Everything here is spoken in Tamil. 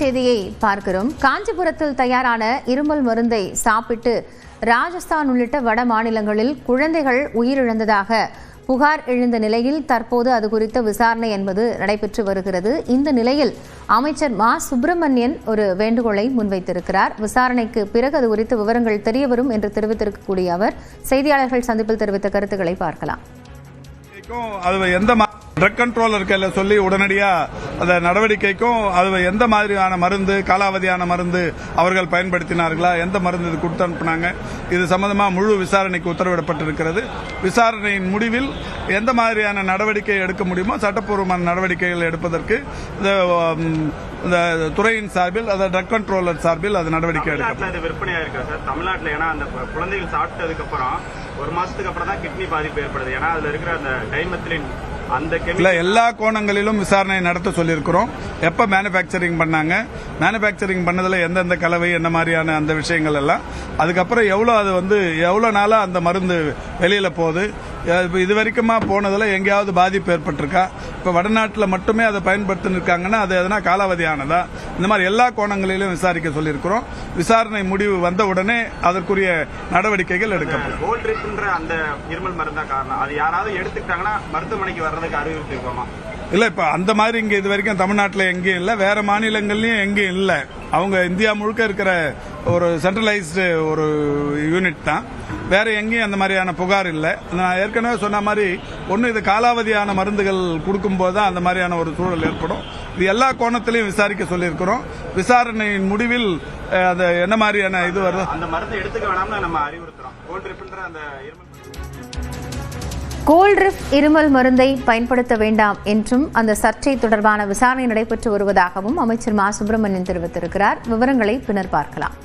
செய்தியை பார்க்கிறோம். காஞ்சிபுரத்தில் தயாரான இருமல் மருந்தை சாப்பிட்டு ராஜஸ்தான் உள்ளிட்ட வட மாநிலங்களில் குழந்தைகள் உயிரிழந்ததாக புகார் எழுந்த நிலையில் தற்போது அது குறித்த விசாரணை என்பது நடைபெற்று வருகிறது. இந்த நிலையில் அமைச்சர் மா சுப்பிரமணியன் ஒரு வேண்டுகோளை முன்வைத்திருக்கிறார். விசாரணைக்கு பிறகு அது குறித்த விவரங்கள் தெரியவரும் என்று தெரிவித்திருக்கக்கூடிய அவர் செய்தியாளர்கள் சந்திப்பில் தெரிவித்த கருத்துக்களை பார்க்கலாம். ட்ரக் கண்ட்ரோலர் கையில சொல்லி உடனடியா அந்த நடவடிக்கைக்கும் அது எந்த மாதிரியான மருந்து, காலாவதியான மருந்து அவர்கள் பயன்படுத்தினார்களா, எந்த மருந்து இது கொடுத்து அனுப்புனாங்க, இது சம்பந்தமா முழு விசாரணைக்கு உத்தரவிடப்பட்டிருக்கிறது. விசாரணையின் முடிவில் எந்த மாதிரியான நடவடிக்கை எடுக்க முடியுமோ சட்டப்பூர்வமான நடவடிக்கைகள் எடுப்பதற்கு இந்த துறையின் சார்பில், அந்த ட்ரக் கண்ட்ரோலர் சார்பில் அது நடவடிக்கை எடுக்கப்படும். விற்பனையா இருக்கா சார் தமிழ்நாட்டில்? ஏன்னா அந்த குழந்தைகள் சாப்பிட்டதுக்கு அப்புறம் ஒரு மாசத்துக்கு அப்புறம் தான் கிட்னி பாதிப்பு ஏற்படுது. ஏன்னா அதுல இருக்கிற அந்த டைமெத்திலின் எல்லா கோணங்களிலும் விசாரணை நடத்த சொல்லியிருக்கிறோம். எப்ப மேனுபேக்சரிங் பண்ணாங்க, மேனுபேக்சரிங் பண்ணதுல எந்தெந்த கலவை, என்ன மாதிரியான அந்த விஷயங்கள் எல்லாம், அதுக்கப்புறம் எவ்வளவு நாளா அந்த மருந்து வெளியில போகுது, இது வரைக்குமா போனதுல எங்கேயாவது பாதிப்பு ஏற்பட்டிருக்கா, இப்ப வடநாட்டில் மட்டுமே அதை பயன்படுத்திருக்காங்கன்னா அது எதனா காலாவதியானதா, இந்த மாதிரி எல்லா கோணங்களிலும் விசாரிக்க சொல்லியிருக்கிறோம். விசாரணை முடிவு வந்த உடனே அதற்குரிய நடவடிக்கைகள் எடுக்கப்படும். கோல்ட்ரிப்ன்ற அந்த இருமல் மருந்தா காரணம், அது யாராவது எடுத்துக்கிட்டாங்கன்னா மருத்துவமனைக்கு வர்றதுக்கு அறிவுறுத்திருக்கோமா? இல்ல, இப்ப அந்த மாதிரி இங்க இது வரைக்கும் தமிழ்நாட்டில் எங்கேயும் இல்ல, வேற மாநிலங்கள்லயும் எங்கேயும் இல்ல. அவங்க இந்தியா முழுக்க இருக்கிற ஒரு சென்ட்ரலைஸ்டு ஒரு யூனிட் தான். வேற எங்கேயும் அந்த மாதிரியான புகார் இல்லை. நான் ஏற்கனவே சொன்ன மாதிரி ஒன்று, இது காலாவதியான மருந்துகள் கொடுக்கும்போது தான் அந்த மாதிரியான ஒரு சூழல் ஏற்படும். இது எல்லா கோணத்திலையும் விசாரிக்க சொல்லியிருக்கிறோம். விசாரணையின் முடிவில் அது என்ன மாதிரியான இது வருது, அந்த மருந்து எடுத்துக்க வேணாம்னு நம்ம அறிவுறுத்துறோம். கோல்ட்ரிப் இருமல் மருந்தை பயன்படுத்த வேண்டாம் என்றும் அந்த சர்ச்சை தொடர்பான விசாரணை நடைபெற்று வருவதாகவும் அமைச்சர் மா சுப்பிரமணியன் தெரிவித்திருக்கிறார். விவரங்களை பின்னர் பார்க்கலாம்.